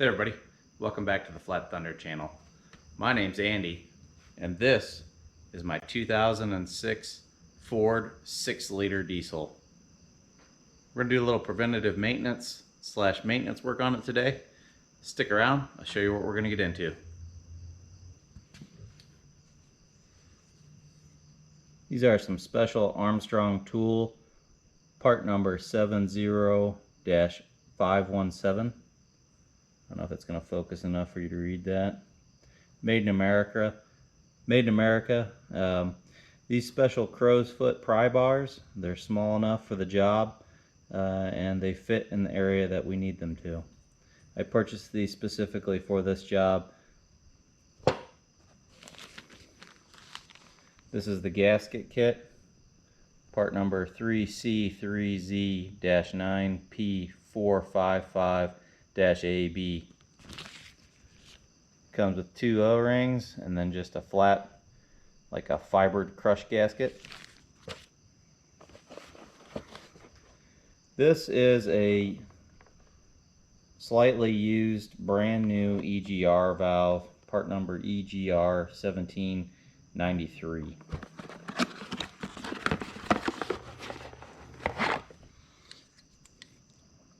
Hey everybody, welcome back to the Flat Thunder channel. My name's Andy, and this is my 2006 Ford 6-liter diesel. We're gonna do a little preventative maintenance / maintenance work on it today. Stick around, I'll show you what we're gonna get into. These are some special Armstrong tool, part number 70-517. I don't know if it's going to focus enough for you to read that. Made in America. These special crow's foot pry bars, they're small enough for the job and they fit in the area that we need them to. I purchased these specifically for this job. This is the gasket kit, part number 3C3Z-9P455-AB. Comes with 2 O-rings and then just a flat, like a fibered crush gasket. This is a slightly used brand new EGR valve, part number EGR 1793.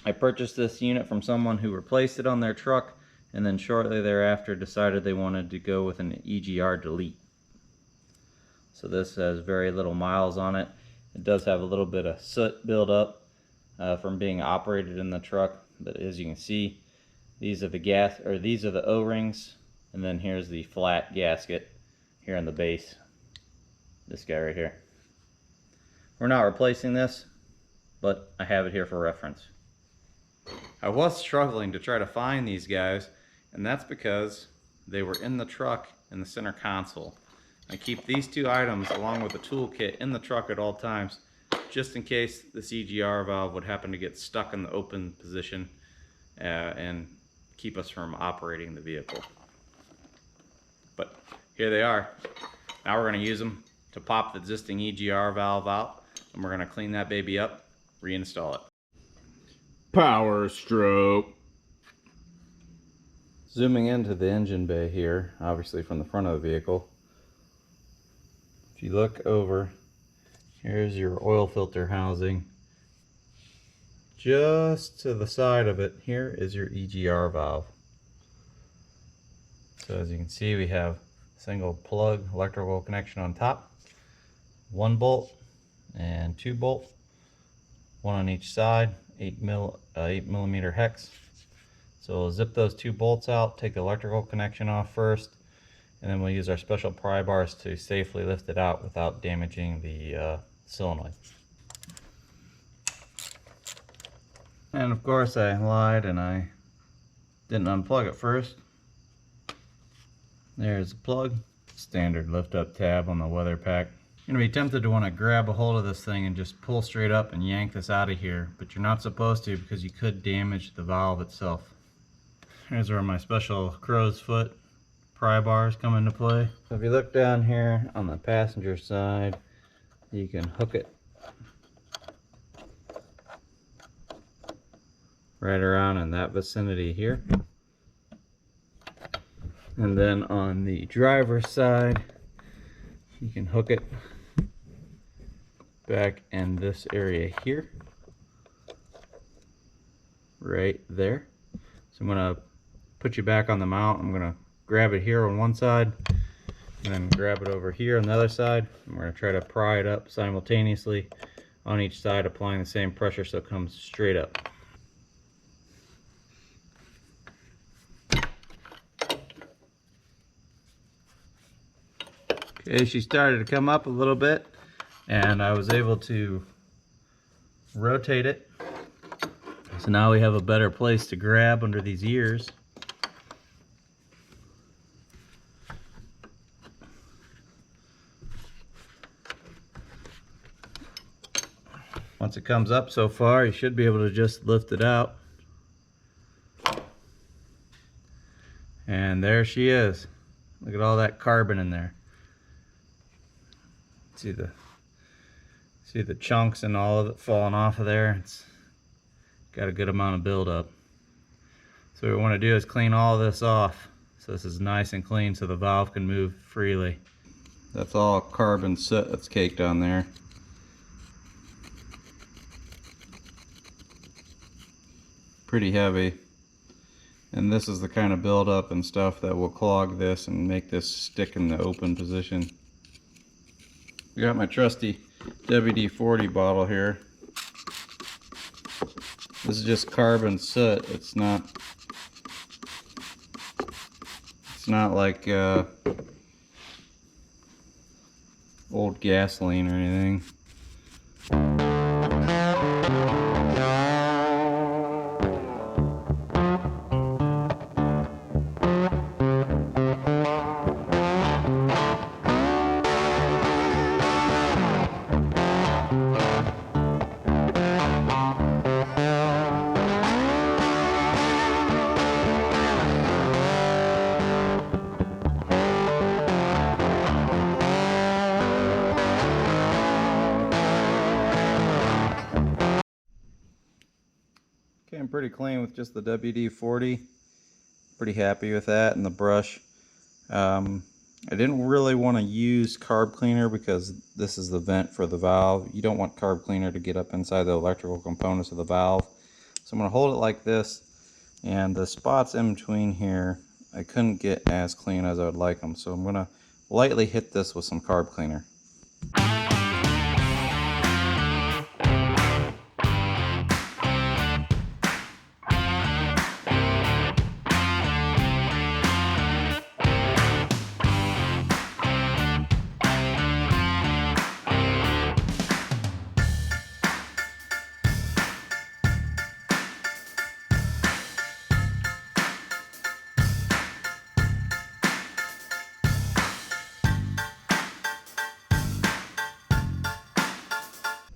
I purchased this unit from someone who replaced it on their truck and then shortly thereafter decided they wanted to go with an EGR delete. So this has very little miles on it. It does have a little bit of soot buildup from being operated in the truck, but as you can see, these are the O-rings, and then here's the flat gasket here on the base. This guy right here. We're not replacing this, but I have it here for reference. I was struggling to try to find these guys, and that's because they were in the truck in the center console. I keep these 2 items along with the toolkit in the truck at all times, just in case this EGR valve would happen to get stuck in the open position and keep us from operating the vehicle. But here they are. Now we're going to use them to pop the existing EGR valve out, and we're going to clean that baby up, reinstall it. Powerstroke. Zooming into the engine bay here, obviously from the front of the vehicle. If you look over, here's your oil filter housing. Just to the side of it here is your EGR valve. So as you can see, we have a single plug electrical connection on top, 1 bolt and 2 bolt, 1 on each side, 8mm hex. So we'll zip those 2 bolts out, take the electrical connection off first, and then we'll use our special pry bars to safely lift it out without damaging the solenoid. And of course I lied and I didn't unplug it first. There's the plug, standard lift up tab on the weather pack. You're going to be tempted to want to grab a hold of this thing and just pull straight up and yank this out of here, but you're not supposed to because you could damage the valve itself. Here's where my special crow's foot pry bars come into play. So if you look down here on the passenger side, you can hook it right around in that vicinity here. And then on the driver's side, you can hook it back in this area here, right there. So I'm going to put you back on the mount. I'm going to grab it here on one side and then grab it over here on the other side. And we're going to try to pry it up simultaneously on each side, applying the same pressure so it comes straight up. Okay, she started to come up a little bit and I was able to rotate it. So now we have a better place to grab under these ears. Once it comes up so far, you should be able to just lift it out. And there she is. Look at all that carbon in there. See the chunks and all of it falling off of there. It's got a good amount of buildup. So what we want to do is clean all this off so this is nice and clean so the valve can move freely. That's all carbon soot that's caked on there. Pretty heavy. And this is the kind of buildup and stuff that will clog this and make this stick in the open position. I got my trusty WD-40 bottle here. This is just carbon soot. It's not like old gasoline or anything. Okay, I'm pretty clean with just the WD-40. Pretty happy with that and the brush. I didn't really want to use carb cleaner because this is the vent for the valve. You don't want carb cleaner to get up inside the electrical components of the valve. So I'm going to hold it like this, and the spots in between here I couldn't get as clean as I would like them. So I'm going to lightly hit this with some carb cleaner.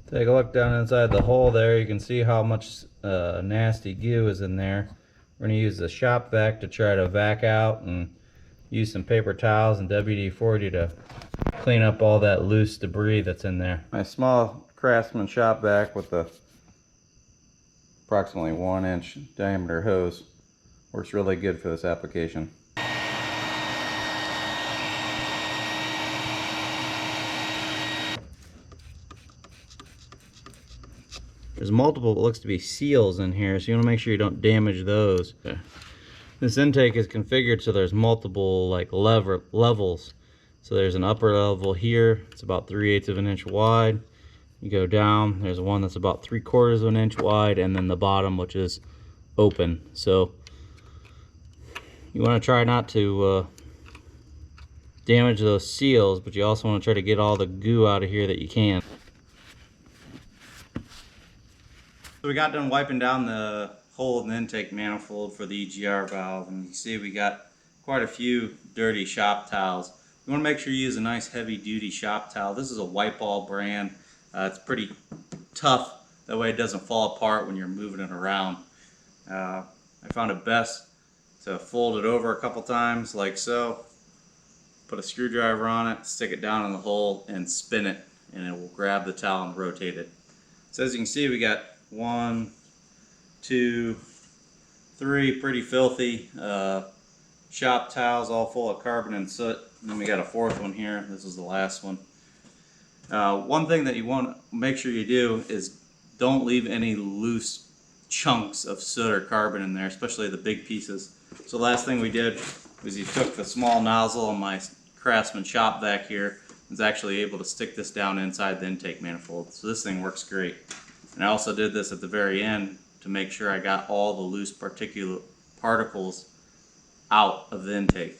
Take a look down inside the hole there. You can see how much nasty goo is in there. We're going to use the shop vac to try to vac out and use some paper towels and WD-40 to clean up all that loose debris that's in there. My small Craftsman shop vac with the approximately 1-inch diameter hose works really good for this application. There's multiple, what looks to be seals in here, so you want to make sure you don't damage those. This intake is configured so there's multiple like levels. So there's an upper level here, it's about 3/8 of an inch wide. You go down, there's one that's about 3/4 of an inch wide, and then the bottom, which is open. So you want to try not to damage those seals, but you also want to try to get all the goo out of here that you can. So we got done wiping down the hole in the intake manifold for the EGR valve, and you see we got quite a few dirty shop towels. You want to make sure you use a nice heavy duty shop towel. This is a White Ball brand. It's pretty tough, that way it doesn't fall apart when you're moving it around. I found it best to fold it over a couple times like so, put a screwdriver on it, stick it down in the hole and spin it, and it will grab the towel and rotate it. So as you can see, we got 1, 2, 3 pretty filthy shop towels all full of carbon and soot, and then we got a 4th one here. This is the last one. One thing that you want to make sure you do is don't leave any loose chunks of soot or carbon in there, especially the big pieces. So the last thing we did was you took the small nozzle on my Craftsman shop vac here, was actually able to stick this down inside the intake manifold. So this thing works great. And I also did this at the very end to make sure I got all the loose particles out of the intake.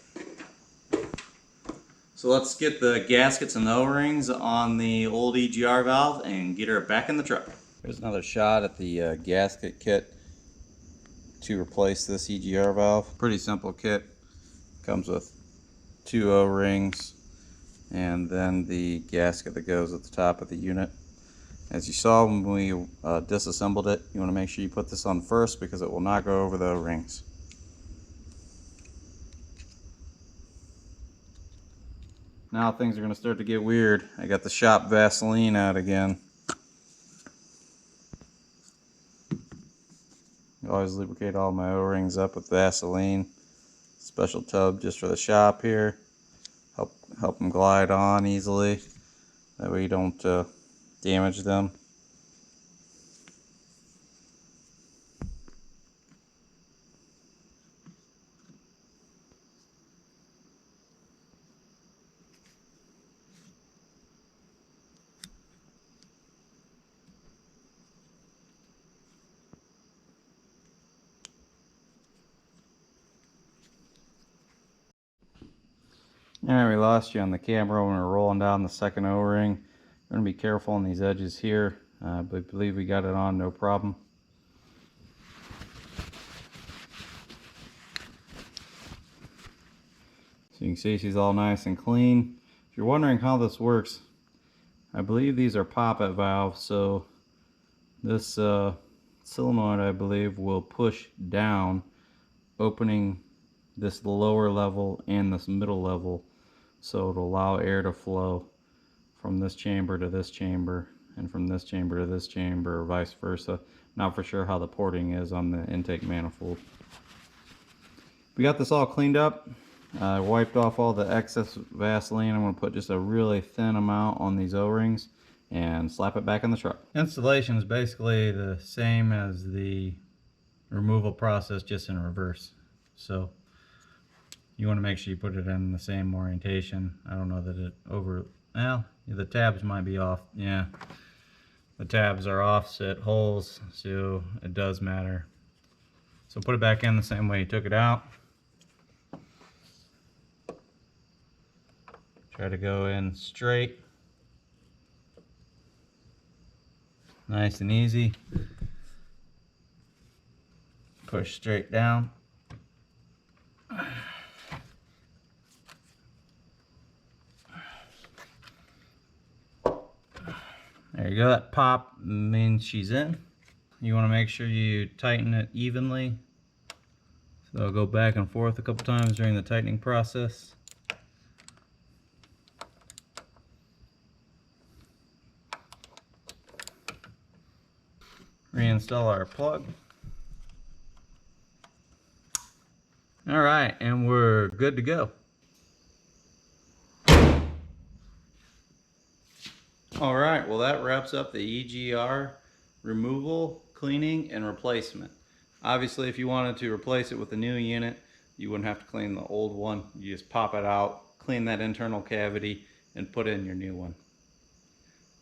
So let's get the gaskets and the O-rings on the old EGR valve and get her back in the truck. Here's another shot at the gasket kit to replace this EGR valve. Pretty simple kit. Comes with 2 O-rings and then the gasket that goes at the top of the unit. As you saw when we disassembled it, you want to make sure you put this on first because it will not go over the O-rings. Now things are going to start to get weird. I got the shop Vaseline out again. I always lubricate all my O-rings up with Vaseline. Special tub just for the shop here. Help them glide on easily. That way you don't damage them. Alright, we lost you on the camera when we were rolling down the second O-ring. We're going to be careful on these edges here, but I believe we got it on no problem. So you can see she's all nice and clean. If you're wondering how this works, I believe these are poppet valves, so this solenoid, I believe, will push down, opening this lower level and this middle level, so it'll allow air to flow from this chamber to this chamber and from this chamber to this chamber, or vice versa. Not for sure how the porting is on the intake manifold. We got this all cleaned up. I wiped off all the excess Vaseline. I'm going to put just a really thin amount on these O-rings and slap it back in the truck. Installation is basically the same as the removal process, just in reverse. So you want to make sure you put it in the same orientation. I don't know that it well, the tabs might be off. Yeah, the tabs are offset holes, so it does matter. So put it back in the same way you took it out. Try to go in straight. Nice and easy. Push straight down. There you go, that pop means she's in. You want to make sure you tighten it evenly. So I'll go back and forth a couple times during the tightening process. Reinstall our plug. All right, and we're good to go. All right, well that wraps up the EGR removal, cleaning, and replacement. Obviously, if you wanted to replace it with a new unit, you wouldn't have to clean the old one. You just pop it out, clean that internal cavity, and put in your new one.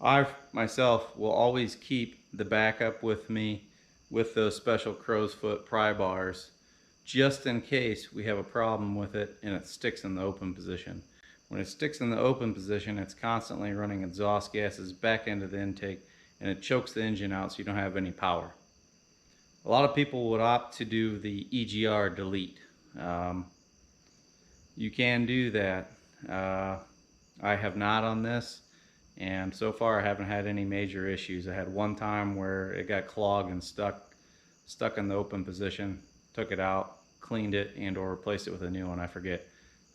I myself will always keep the backup with me with those special crow's foot pry bars, just in case we have a problem with it and it sticks in the open position. When it sticks in the open position, it's constantly running exhaust gases back into the intake, and it chokes the engine out so you don't have any power. A lot of people would opt to do the EGR delete. You can do that. I have not on this, and so far I haven't had any major issues. I had one time where it got clogged and stuck in the open position. Took it out, cleaned it, and or replaced it with a new one. I forget.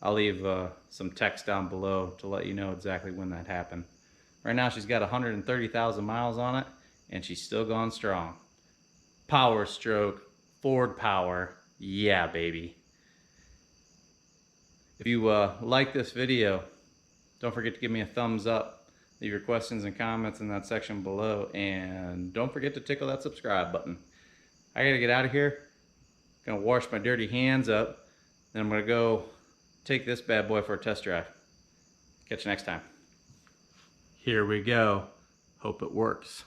I'll leave some text down below to let you know exactly when that happened. Right now she's got 130,000 miles on it, and she's still going strong. Powerstroke, Ford power, yeah baby. If you like this video, don't forget to give me a thumbs up. Leave your questions and comments in that section below, and don't forget to tickle that subscribe button. I gotta get out of here. Gonna wash my dirty hands up, then I'm gonna go take this bad boy for a test drive. Catch you next time. Here we go. Hope it works.